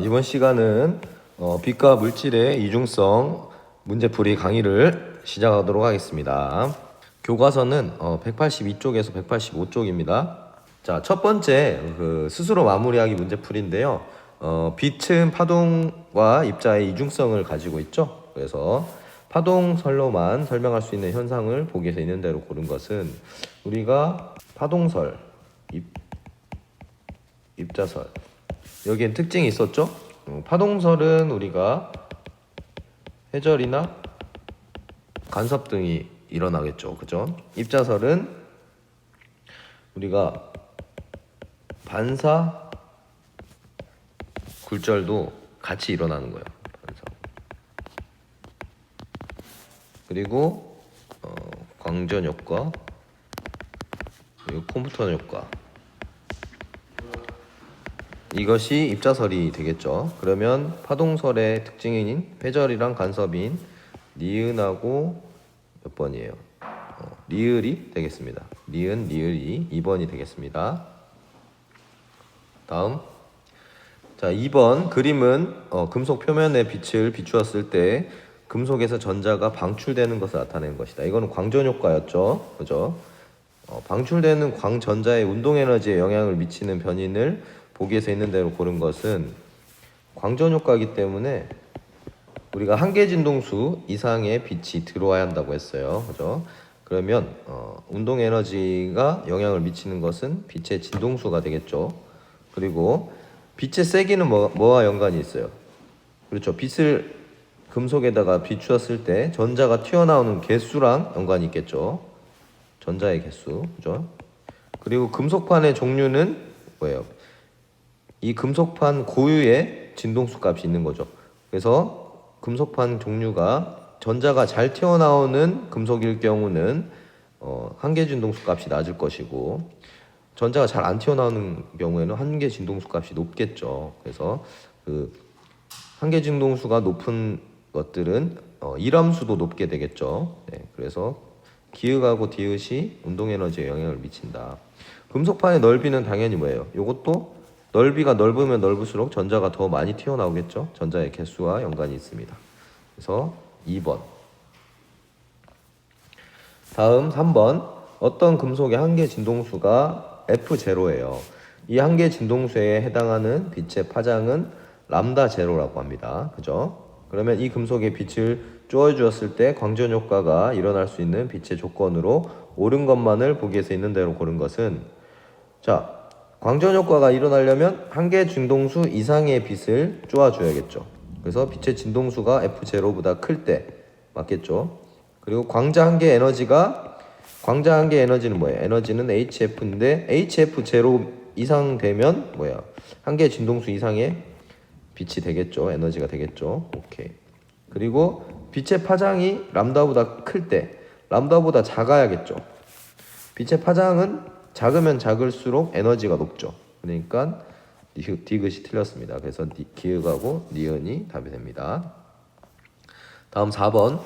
이번 시간은 빛과 물질의 이중성 문제풀이 강의를 시작하도록 하겠습니다. 교과서는 182쪽에서 185쪽입니다. 자, 첫 번째 스스로 마무리하기 문제풀이인데요. 빛은 파동과 입자의 이중성을 가지고 있죠. 그래서 파동설로만 설명할 수 있는 현상을 보기에서 있는 대로 고른 것은 우리가 파동설, 입자설, 여기엔 특징이 있었죠. 파동설은 우리가 회절이나 간섭 등이 일어나겠죠. 그죠? 입자설은 우리가 반사, 굴절도 같이 일어나는 거예요. 반사. 그리고 광전 효과, 그리고 콤프턴 효과. 이것이 입자설이 되겠죠. 그러면 파동설의 특징인 회절이랑 간섭인 니은하고 몇 번이에요? 리을이 되겠습니다. 니은, 리을이 2번이 되겠습니다. 다음. 자, 2번 그림은 금속 표면에 빛을 비추었을 때 금속에서 전자가 방출되는 것을 나타내는 것이다. 이거는 광전 효과였죠. 그죠? 방출되는 광전자의 운동 에너지에 영향을 미치는 변인을 보기에서 있는 대로 고른 것은 광전 효과이기 때문에 우리가 한계 진동수 이상의 빛이 들어와야 한다고 했어요. 그죠? 그러면 운동 에너지가 영향을 미치는 것은 빛의 진동수가 되겠죠. 그리고 빛의 세기는 뭐와 연관이 있어요? 그렇죠. 빛을 금속에다가 비추었을 때 전자가 튀어나오는 개수랑 연관이 있겠죠. 전자의 개수. 그죠? 그리고 금속판의 종류는 뭐예요? 이 금속판 고유의 진동수 값이 있는 거죠. 그래서 금속판 종류가 전자가 잘 튀어나오는 금속일 경우는 한계 진동수 값이 낮을 것이고, 전자가 잘 안 튀어나오는 경우에는 한계 진동수 값이 높겠죠. 그래서 그 한계 진동수가 높은 것들은 일함수도 높게 되겠죠. 네, 그래서 기읍하고 디귿이 운동 에너지에 영향을 미친다. 금속판의 넓이는 당연히 뭐예요? 이것도 넓이가 넓으면 넓을수록 전자가 더 많이 튀어나오겠죠. 전자의 개수와 연관이 있습니다. 그래서 2번. 다음 3번. 어떤 금속의 한계 진동수가 F0예요. 이 한계 진동수에 해당하는 빛의 파장은 람다 제로라고 합니다. 그죠? 그러면 이 금속에 빛을 쪼아주었을 때 광전 효과가 일어날 수 있는 빛의 조건으로 옳은 것만을 보기에서 있는 대로 고른 것은, 자, 광전 효과가 일어나려면 한계 진동수 이상의 빛을 쪼아줘야겠죠. 그래서 빛의 진동수가 F0보다 클 때 맞겠죠. 그리고 광자 한계 에너지는 뭐예요? 에너지는 HF인데 HF0 이상 되면 뭐야? 한계 진동수 이상의 빛이 되겠죠. 에너지가 되겠죠. 오케이. 그리고 빛의 파장이 람다보다 클 때 람다보다 작아야겠죠. 빛의 파장은 작으면 작을수록 에너지가 높죠. 그러니까 디귿이 틀렸습니다. 그래서 기읍하고 니은이 답이 됩니다. 다음 4번.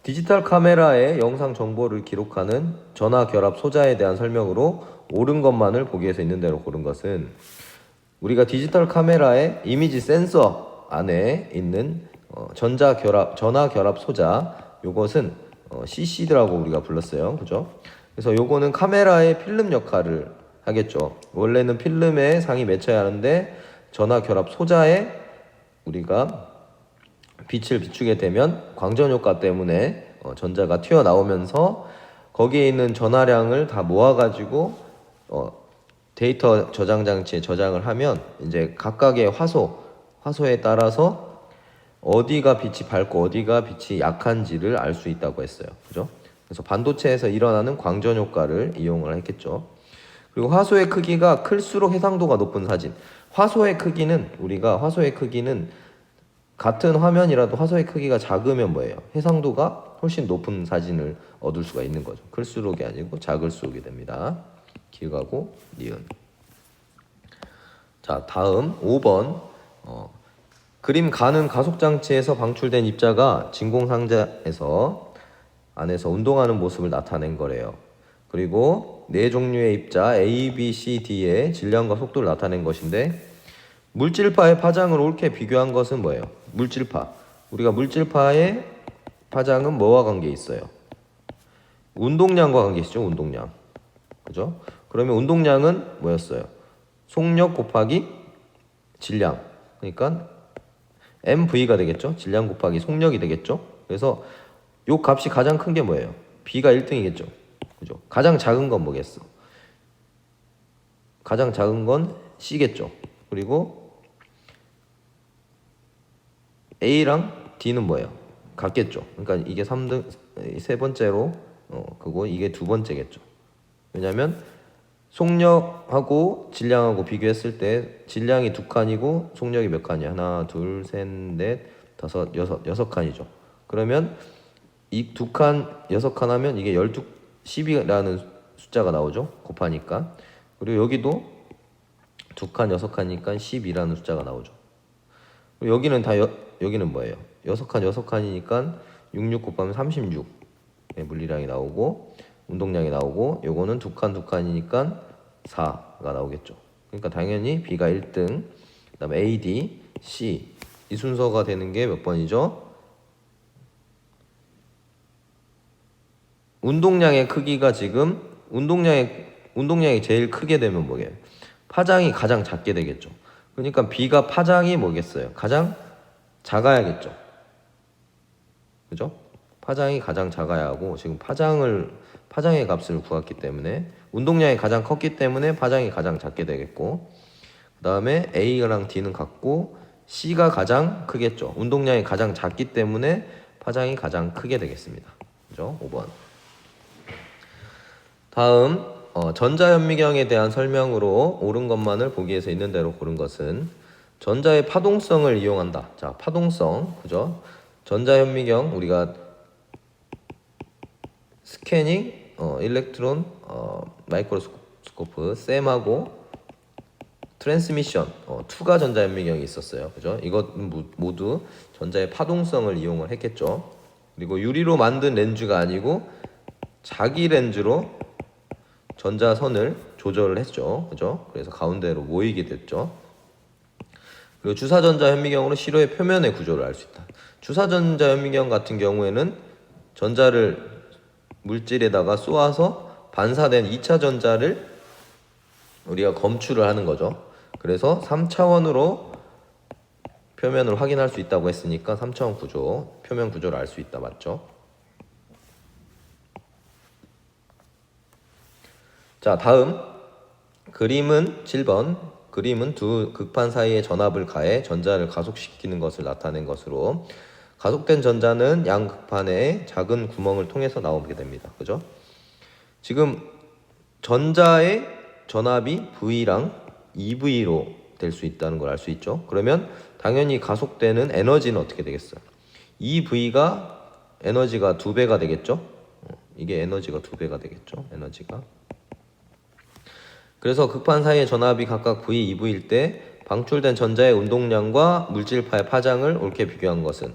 디지털 카메라의 영상 정보를 기록하는 전화 결합 소자에 대한 설명으로 옳은 것만을 보기에서 있는 대로 고른 것은, 우리가 디지털 카메라의 이미지 센서 안에 있는 전화 결합 소자, 요것은 CC드라고 우리가 불렀어요. 그죠? 그래서 요거는 카메라의 필름 역할을 하겠죠. 원래는 필름에 상이 맺혀야 하는데 전화 결합 소자에 우리가 빛을 비추게 되면 광전 효과 때문에 전자가 튀어나오면서 거기에 있는 전하량을 다 모아가지고 데이터 저장 장치에 저장을 하면 이제 각각의 화소에 따라서 어디가 빛이 밝고 어디가 빛이 약한지를 알 수 있다고 했어요. 그죠? 그래서 반도체에서 일어나는 광전 효과를 이용을 했겠죠. 그리고 화소의 크기가 클수록 해상도가 높은 사진. 화소의 크기는 같은 화면이라도 화소의 크기가 작으면 뭐예요? 해상도가 훨씬 높은 사진을 얻을 수가 있는 거죠. 클수록이 아니고 작을수록이 됩니다. 기억하고 니은. 자, 다음 5번. 그림 가는 가속장치에서 방출된 입자가 진공상자에서 안에서 운동하는 모습을 나타낸 거래요. 그리고 네 종류의 입자 A, B, C, D의 질량과 속도를 나타낸 것인데, 물질파의 파장을 옳게 비교한 것은 뭐예요? 물질파. 우리가 물질파의 파장은 뭐와 관계 있어요? 운동량과 관계 있죠. 운동량. 그죠? 그러면 운동량은 뭐였어요? 속력 곱하기 질량. 그러니까 MV가 되겠죠. 질량 곱하기 속력이 되겠죠. 그래서 요 값이 가장 큰 게 뭐예요? B가 1등이겠죠. 그죠? 가장 작은 건 뭐겠어? 가장 작은 건 C겠죠. 그리고 A랑 D는 뭐예요? 같겠죠. 그러니까 이게 3등 세 번째로 그거 이게 두 번째겠죠. 왜냐면 속력하고 질량하고 비교했을 때 질량이 두 칸이고 속력이 몇 칸이야? 하나, 둘, 셋, 넷, 다섯, 여섯 칸이죠. 그러면 이 두 칸, 여섯 칸 하면 이게 10이라는 숫자가 나오죠. 곱하니까. 그리고 여기도 두 칸, 여섯 칸이니까 10이라는 숫자가 나오죠. 그리고 여기는 여기는 뭐예요? 여섯 칸, 여섯 칸이니까 66 곱하면 36 물리량이 나오고 운동량이 나오고 요거는 두 칸, 두 칸이니까 4가 나오겠죠. 그러니까 당연히 B가 1등, 그 다음에 A, D, C 이 순서가 되는 게 몇 번이죠? 운동량의 크기가 지금 운동량이 제일 크게 되면 뭐예요? 파장이 가장 작게 되겠죠. 그러니까 B가 파장이 뭐겠어요? 가장 작아야겠죠. 그죠? 파장이 가장 작아야 하고 지금 파장의 값을 구했기 때문에 운동량이 가장 컸기 때문에 파장이 가장 작게 되겠고 그 다음에 A랑 D는 같고 C가 가장 크겠죠. 운동량이 가장 작기 때문에 파장이 가장 크게 되겠습니다. 그죠? 5번. 다음 전자현미경에 대한 설명으로 옳은 것만을 보기에서 있는 대로 고른 것은 전자의 파동성을 이용한다. 자, 파동성, 그죠? 전자현미경 우리가 스캐닝, 일렉트론, 마이크로스코프, 셈하고 트랜스미션, 투가 전자현미경이 있었어요. 그죠? 이것은 모두 전자의 파동성을 이용을 했겠죠. 그리고 유리로 만든 렌즈가 아니고 자기 렌즈로 전자선을 조절을 했죠. 그죠? 그래서 가운데로 모이게 됐죠. 그리고 주사전자 현미경으로 시로의 표면의 구조를 알 수 있다. 주사전자 현미경 같은 경우에는 전자를 물질에다가 쏘아서 반사된 2차 전자를 우리가 검출을 하는 거죠. 그래서 3차원으로 표면을 확인할 수 있다고 했으니까 3차원 구조, 표면 구조를 알 수 있다. 맞죠? 자, 다음 그림은 7번. 그림은 두 극판 사이에 전압을 가해 전자를 가속시키는 것을 나타낸 것으로 가속된 전자는 양 극판에 작은 구멍을 통해서 나오게 됩니다. 그죠? 지금 전자의 전압이 V랑 EV로 될 수 있다는 걸 알 수 있죠. 그러면 당연히 가속되는 에너지는 어떻게 되겠어요? EV가 에너지가 2배가 되겠죠. 이게 에너지가 2배가 되겠죠. 에너지가. 그래서 극판 사이의 전압이 각각 V, EV일 때 방출된 전자의 운동량과 물질파의 파장을 옳게 비교한 것은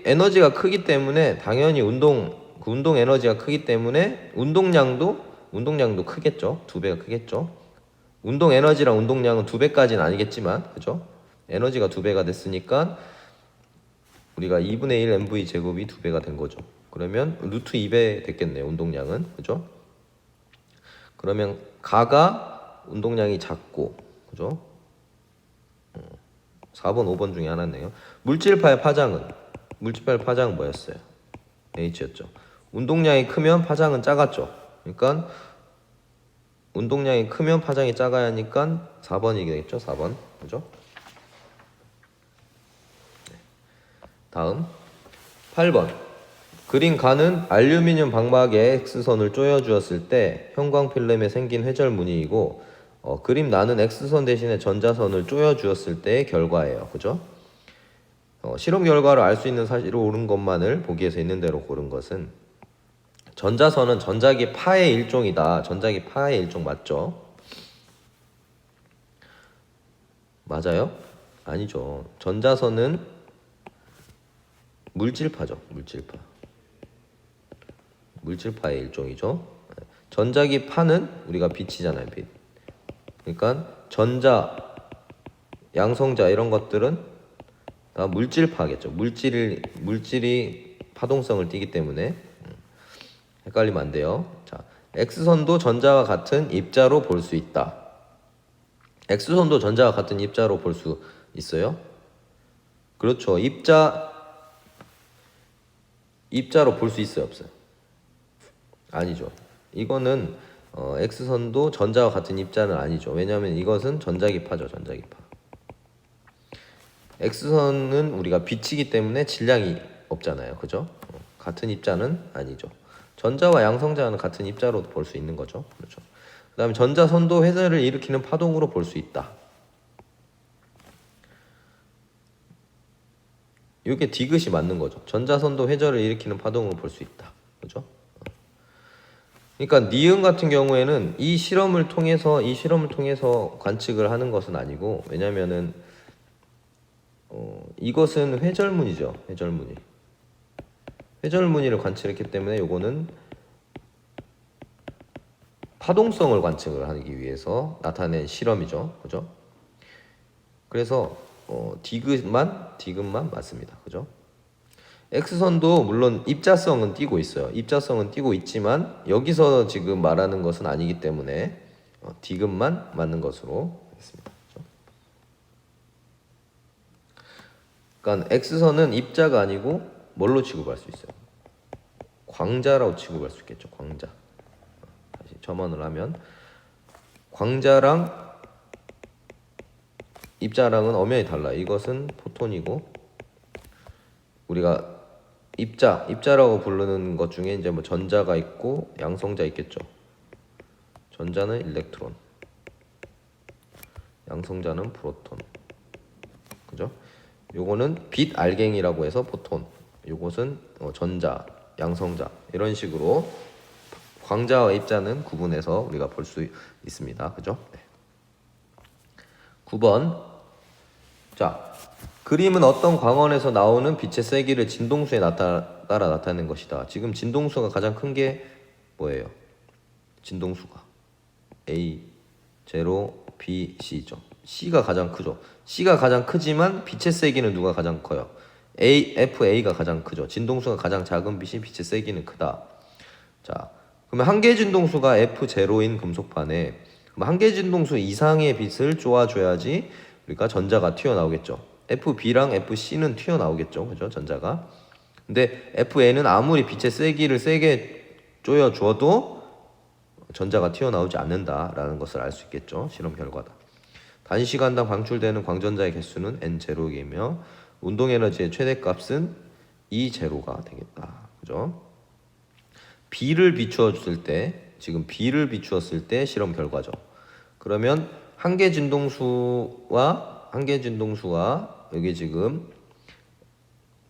에너지가 크기 때문에 당연히 운동 에너지가 크기 때문에 운동량도 크겠죠. 2배가 크겠죠. 운동 에너지랑 운동량은 2배까지는 아니겠지만, 그죠? 에너지가 2배가 됐으니까 우리가 2분의 1 mv 제곱이 2배가 된 거죠. 그러면 루트 2배 됐겠네요. 운동량은, 그죠? 그러면 가가 운동량이 작고, 그죠? 4번, 5번 중에 하나네요. 물질파의 파장은 뭐였어요? H였죠. 운동량이 크면 파장은 작았죠. 그러니까 운동량이 크면 파장이 작아야 하니까 4번이 되겠죠. 4번. 그죠? 다음 8번. 그린 가는 알루미늄 방막에 X선을 조여 주었을 때 형광 필름에 생긴 회절 무늬이고 그림 나는 X선 대신에 전자선을 조여 주었을 때의 결과예요. 그죠? 실험 결과로 알 수 있는 사실을 옳은 것만을 보기에서 있는 대로 고른 것은 전자선은 전자기 파의 일종이다. 전자기 파의 일종 맞죠? 맞아요? 아니죠. 전자선은 물질파죠. 물질파의 일종이죠. 전자기 파는 우리가 빛이잖아요. 빛. 그러니까 전자 양성자 이런 것들은 다 물질파겠죠. 물질이 파동성을 띠기 때문에 헷갈리면 안 돼요. 자, X선도 전자와 같은 입자로 볼 수 있다. X선도 전자와 같은 입자로 볼 수 있어요? 그렇죠. 입자로 볼 수 있어요, 없어요? 아니죠. 이거는 X선도 전자와 같은 입자는 아니죠. 왜냐하면 이것은 전자기파죠, 전자기파. X선은 우리가 빛이기 때문에 질량이 없잖아요, 그죠? 같은 입자는 아니죠. 전자와 양성자는 같은 입자로 볼 수 있는 거죠, 그렇죠? 그 다음에 전자선도 회전을 일으키는 파동으로 볼 수 있다. 이게 디귿이 맞는 거죠. 전자선도 회전을 일으키는 파동으로 볼 수 있다, 그죠? 그러니까 니은 같은 경우에는 이 실험을 통해서 관측을 하는 것은 아니고, 왜냐면은 이것은 회절무늬죠. 회절무늬를 관측했기 때문에 요거는 파동성을 관측을 하기 위해서 나타낸 실험이죠. 그죠? 그래서 디귿만 맞습니다. 그죠? X선도 물론 입자성은 띄고 있어요. 입자성은 띄고 있지만 여기서 지금 말하는 것은 아니기 때문에 디귿만 맞는 것으로 했습니다. 그죠? 그러니까 X선은 입자가 아니고 뭘로 취급할 수 있어요? 광자라고 취급할 수 있겠죠. 광자. 다시 점원을 하면 광자랑 입자랑은 엄연히 달라요. 이것은 포톤이고 우리가 입자라고 부르는 것 중에 이제 뭐 전자가 있고 양성자 있겠죠. 전자는 일렉트론, 양성자는 프로톤. 그죠? 요거는 빛 알갱이라고 해서 포톤. 요것은 전자, 양성자 이런 식으로 광자와 입자는 구분해서 우리가 볼 수 있습니다. 그죠? 네. 9번. 자, 그림은 어떤 광원에서 나오는 빛의 세기를 진동수에 따라 나타내는 것이다. 지금 진동수가 가장 큰 게 뭐예요? 진동수가 A, 0, B, C죠. C가 가장 크죠. C가 가장 크지만 빛의 세기는 누가 가장 커요? FA가 가장 크죠. 진동수가 가장 작은 빛이 빛의 세기는 크다. 자, 그러면 한계 진동수가 F0인 금속판에 한계 진동수 이상의 빛을 쪼아줘야지 우리가 전자가 튀어나오겠죠. FB랑 FC는 튀어나오겠죠. 그죠? 전자가. 근데 FA는 아무리 빛의 세기를 세게 쪼여줘도 전자가 튀어나오지 않는다라는 것을 알 수 있겠죠. 실험 결과다. 단시간당 방출되는 광전자의 개수는 N0이며 운동에너지의 최대값은 E0가 되겠다. 그죠? B를 비추었을 때, 지금 B를 비추었을 때 실험 결과죠. 그러면 한계 진동수와 여기 지금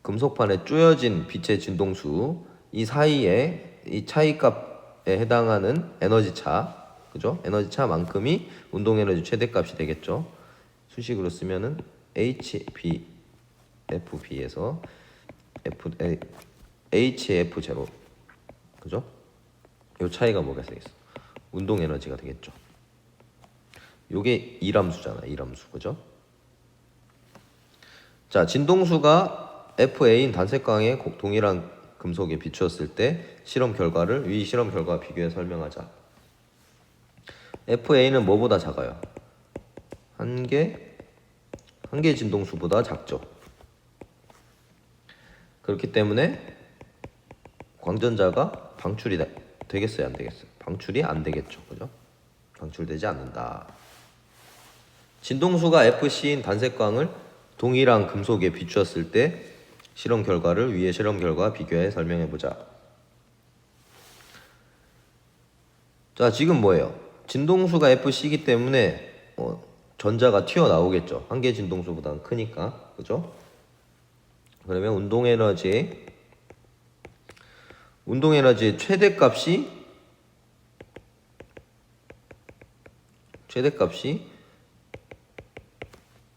금속판에 쪼여진 빛의 진동수 이 사이에 이 차이값에 해당하는 에너지 차, 그죠? 에너지 차만큼이 운동 에너지 최대값이 되겠죠. 수식으로 쓰면은 FB에서 HF0, 그죠? 요 차이가 뭐가 되겠어? 운동 에너지가 되겠죠. 요게 이람수잖아, 이람수, 그죠? 자, 진동수가 FA인 단색광에 동일한 금속에 비추었을 때 실험 결과를 위 실험 결과와 비교해 설명하자. FA는 뭐보다 작아요? 한계 진동수보다 작죠. 그렇기 때문에 광전자가 방출이 되겠어요, 안 되겠어요? 방출이 안 되겠죠, 그죠? 방출되지 않는다. 진동수가 FC인 단색광을 동일한 금속에 비추었을 때 실험 결과를 위의 실험 결과와 비교해 설명해 보자. 자, 지금 뭐예요? 진동수가 FC이기 때문에 전자가 튀어나오겠죠. 한계 진동수보다는 크니까, 그죠? 그러면 운동 에너지의 최대값이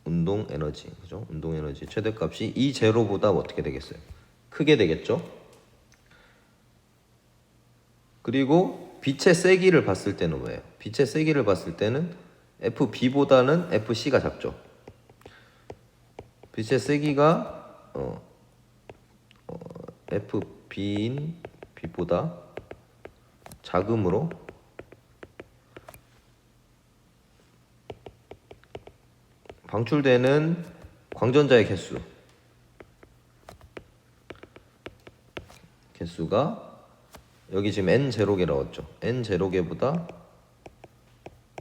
운동 에너지, 그죠? 운동 에너지 최대값이 E0보다 어떻게 되겠어요? 크게 되겠죠? 그리고 빛의 세기를 봤을 때는 뭐예요? 빛의 세기를 봤을 때는 FB보다는 FC가 작죠. 빛의 세기가 FB인 빛보다 작음으로 방출되는 광전자의 개수가 여기 지금 n0개 나왔죠. n0개보다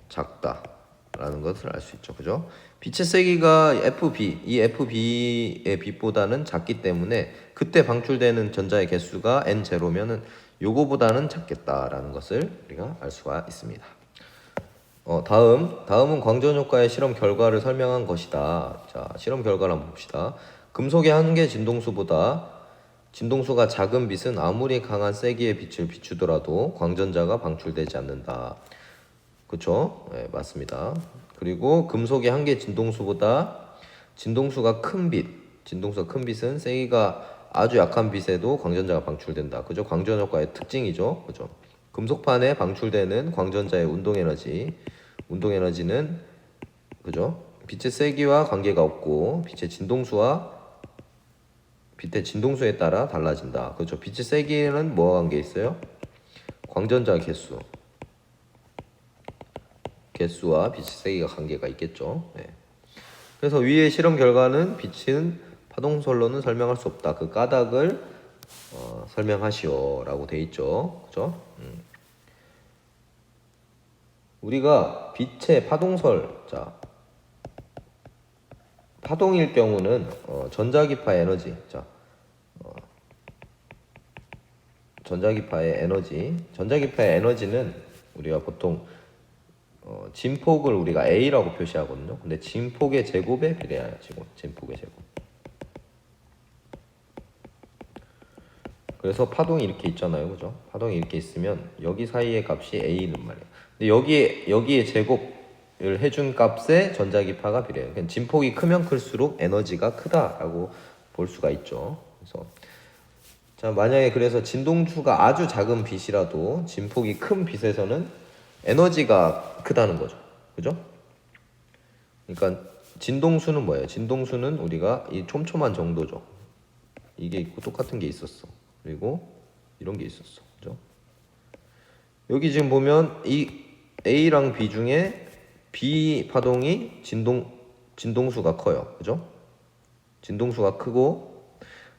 작다라는 것을 알 수 있죠. 그죠? 빛의 세기가 이 FB의 빛보다는 작기 때문에 그때 방출되는 전자의 개수가 n0면은 요거보다는 작겠다라는 것을 우리가 알 수가 있습니다. 다음은 광전 효과의 실험 결과를 설명한 것이다. 자, 실험 결과를 한번 봅시다. 금속의 한계 진동수가 작은 빛은 아무리 강한 세기의 빛을 비추더라도 광전자가 방출되지 않는다. 그쵸? 네, 맞습니다. 그리고 금속의 한계 진동수가 큰 빛은 세기가 아주 약한 빛에도 광전자가 방출된다. 그죠? 광전 효과의 특징이죠. 그죠? 금속판에 방출되는 광전자의 운동 에너지는 그죠? 빛의 세기와 관계가 없고 빛의 진동수에 따라 달라진다. 그렇죠? 빛의 세기는 뭐와 관계 있어요? 광전자 개수와 빛의 세기가 관계가 있겠죠. 네. 그래서 위의 실험 결과는 빛은 파동설로는 설명할 수 없다. 그 까닭을 설명하시오라고 돼 있죠. 그죠? 우리가 빛의 파동설, 자, 파동일 경우는 전자기파의 에너지는 우리가 보통 진폭을 우리가 A라고 표시하거든요. 근데 진폭의 제곱에 비례해요. 진폭의 제곱. 그래서 파동이 이렇게 있잖아요. 그죠? 파동이 이렇게 있으면 여기 사이의 값이 A는 말이에요. 근데 여기에 제곱을 해준 값에 전자기파가 비례해요. 그러니까 진폭이 크면 클수록 에너지가 크다라고 볼 수가 있죠. 그래서 자, 만약에 그래서 진동수가 아주 작은 빛이라도 진폭이 큰 빛에서는 에너지가 크다는 거죠. 그죠? 그러니까 진동수는 뭐예요? 진동수는 우리가 이 촘촘한 정도죠. 이게 있고 똑같은 게 있었어. 그리고 이런 게 있었어. 그죠? 여기 지금 보면 이 A랑 B 중에 B 파동이 진동수가 커요. 그죠? 진동수가 크고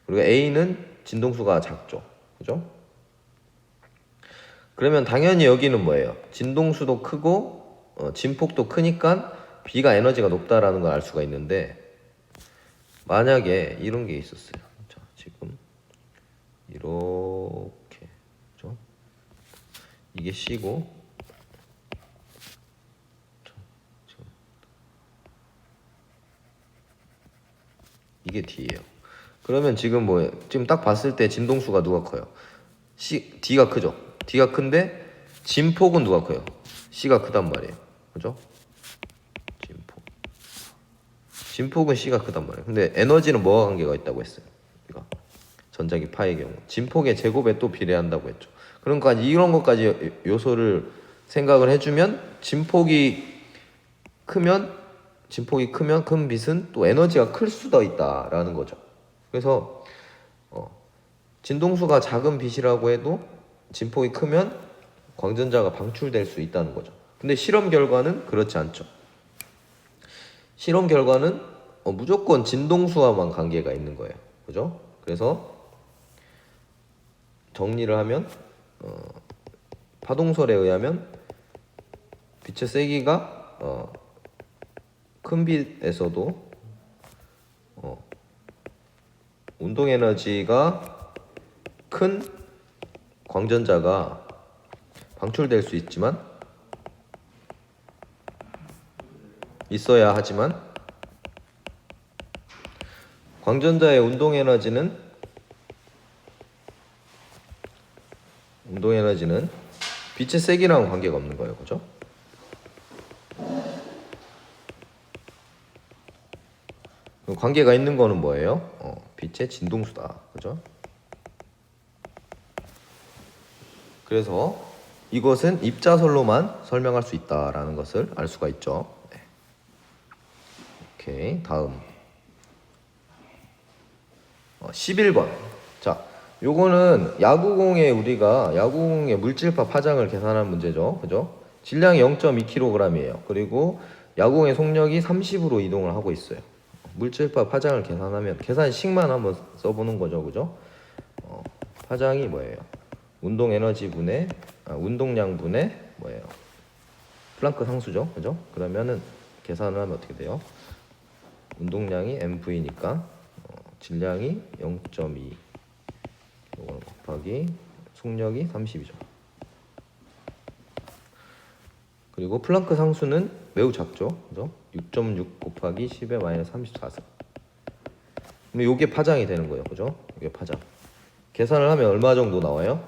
그리고 A는 진동수가 작죠. 그죠? 그러면 당연히 여기는 뭐예요? 진동수도 크고 진폭도 크니까 B가 에너지가 높다라는 걸 알 수가 있는데 만약에 이런 게 있었어요. 자, 지금 이렇게 그죠? 이게 C고 이게 D예요. 그러면 지금 뭐예요? 지금 딱 봤을 때 진동수가 누가 커요? D가 크죠? D가 큰데 진폭은 누가 커요? C가 크단 말이에요. 그죠? 진폭은 C가 크단 말이에요. 근데 에너지는 뭐와 관계가 있다고 했어요? 우리가 전자기파의 경우 진폭의 제곱에 또 비례한다고 했죠. 그러니까 이런 것까지 요소를 생각을 해주면 진폭이 크면 큰 빛은 또 에너지가 클 수도 있다라는 거죠. 그래서 진동수가 작은 빛이라고 해도 진폭이 크면 광전자가 방출될 수 있다는 거죠. 근데 실험 결과는 그렇지 않죠. 실험 결과는 무조건 진동수와만 관계가 있는 거예요. 그죠? 그래서 정리를 하면 파동설에 의하면 빛의 세기가 큰 빛에서도 운동 에너지가 큰 광전자가 방출될 수 있어야 하지만 광전자의 운동 에너지는 빛의 세기랑 관계가 없는 거예요. 그죠? 관계가 있는 거는 뭐예요? 빛의 진동수다. 그죠? 그래서 이것은 입자설로만 설명할 수 있다라는 것을 알 수가 있죠. 네. 오케이, 다음. 11번. 자, 요거는 야구공의 물질파 파장을 계산한 문제죠. 그죠? 질량이 0.2kg이에요. 그리고 야구공의 속력이 30으로 이동을 하고 있어요. 물질파 파장을 계산하면 계산식만 한번 써보는 거죠. 그죠? 파장이 뭐예요? 운동 에너지 분의 운동량 분의 뭐예요? 플랑크 상수죠. 그죠? 그러면은 계산을 하면 어떻게 돼요? 운동량이 mv니까 질량이 0.2 이거는 곱하기 속력이 30이죠. 그리고 플랑크 상수는 매우 작죠. 그죠? 6.6 곱하기 10의 마이너스 34승. 그럼 요게 파장이 되는 거예요. 그죠? 이게 파장. 계산을 하면 얼마 정도 나와요?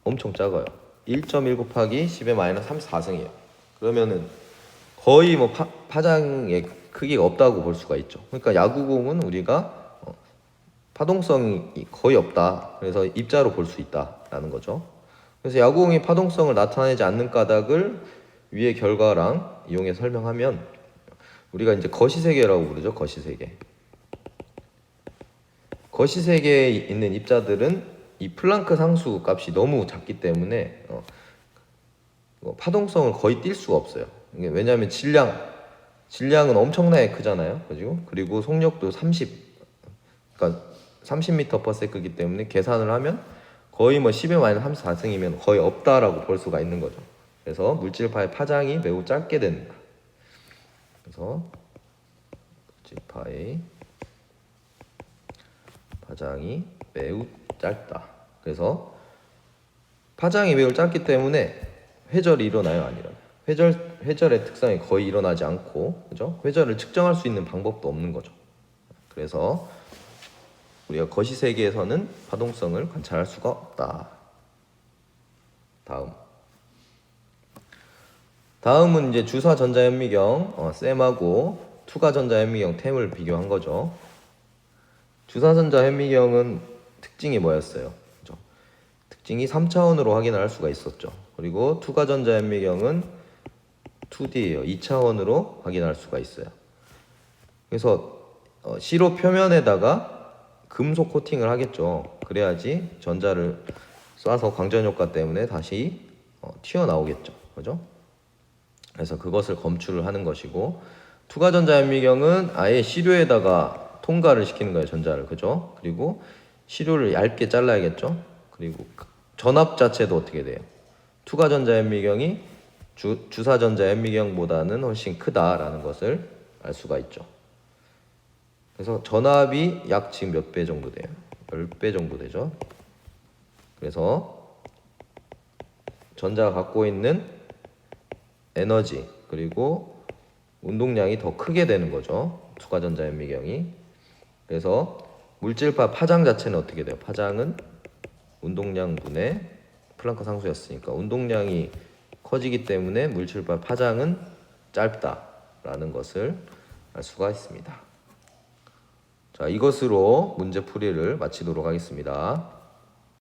엄청 작아요. 1.1 곱하기 10의 마이너스 34승이에요. 그러면은 거의 뭐 파장의 크기가 없다고 볼 수가 있죠. 그러니까 야구공은 우리가 파동성이 거의 없다. 그래서 입자로 볼 수 있다라는 거죠. 그래서 야구공이 파동성을 나타내지 않는 까닭을 위의 결과랑 이용해 설명하면 우리가 이제 거시세계라고 부르죠. 거시세계. 거시세계에 있는 입자들은 이 플랑크 상수 값이 너무 작기 때문에 파동성을 거의 띌 수가 없어요. 왜냐하면 질량은 엄청나게 크잖아요. 그리고 속력도 그러니까 30m/s이기 때문에 계산을 하면 거의 뭐 10의 마이너스 34승이면 거의 없다라고 볼 수가 있는 거죠. 그래서 물질파의 파장이 매우 짧게 된다. 그래서 물질파의 파장이 매우 짧다. 그래서 파장이 매우 짧기 때문에 회절이 일어나요, 안 일어나요? 회절의 특성이 거의 일어나지 않고, 그죠? 회절을 측정할 수 있는 방법도 없는 거죠. 그래서 우리가 거시세계에서는 파동성을 관찰할 수가 없다. 다음은 이제 주사 전자현미경 쌤하고 투과 전자현미경 템을 비교한 거죠. 주사 전자현미경은 특징이 뭐였어요? 그죠? 특징이 3차원으로 확인을 할 수가 있었죠. 그리고 투과 전자현미경은 2D예요. 2차원으로 확인할 수가 있어요. 그래서 시로 표면에다가 금속 코팅을 하겠죠. 그래야지 전자를 쏴서 광전 효과 때문에 다시 튀어나오겠죠. 그죠? 그래서 그것을 검출을 하는 것이고, 투과 전자현미경은 아예 시료에다가 통과를 시키는 거예요. 전자를. 그죠? 그리고 시료를 얇게 잘라야겠죠. 그리고 전압 자체도 어떻게 돼요? 투과 전자현미경이 주사 전자현미경보다는 훨씬 크다라는 것을 알 수가 있죠. 그래서 전압이 약 지금 몇 배 정도 돼요? 10배 정도 되죠. 그래서 전자가 갖고 있는 에너지 그리고 운동량이 더 크게 되는 거죠. 투과 전자현미경이. 그래서 물질파 파장 자체는 어떻게 돼요? 파장은 운동량 분의 플랑크 상수였으니까 운동량이 커지기 때문에 물질파 파장은 짧다라는 것을 알 수가 있습니다. 자, 이것으로 문제 풀이를 마치도록 하겠습니다.